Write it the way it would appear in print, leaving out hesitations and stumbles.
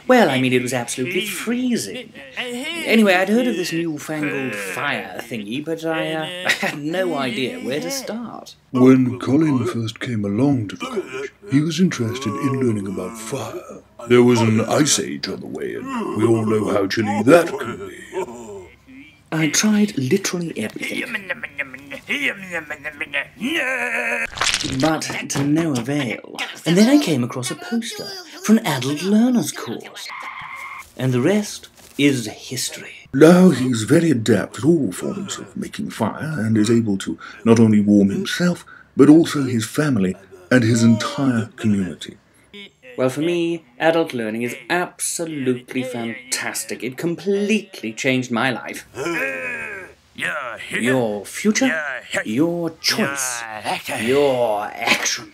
Well, I mean, it was absolutely freezing. Anyway, I'd heard of this newfangled fire thingy, but I had no idea where to start. When Colin first came along to the college, he was interested in learning about fire. There was an ice age on the way, and we all know how chilly that can be. I tried literally everything, but to no avail. And then I came across a poster for an adult learners course, and the rest is history. Now he's very adept at all forms of making fire, and is able to not only warm himself, but also his family and his entire community. Well, for me, adult learning is absolutely fantastic. It completely changed my life. Your future, your choice, your action.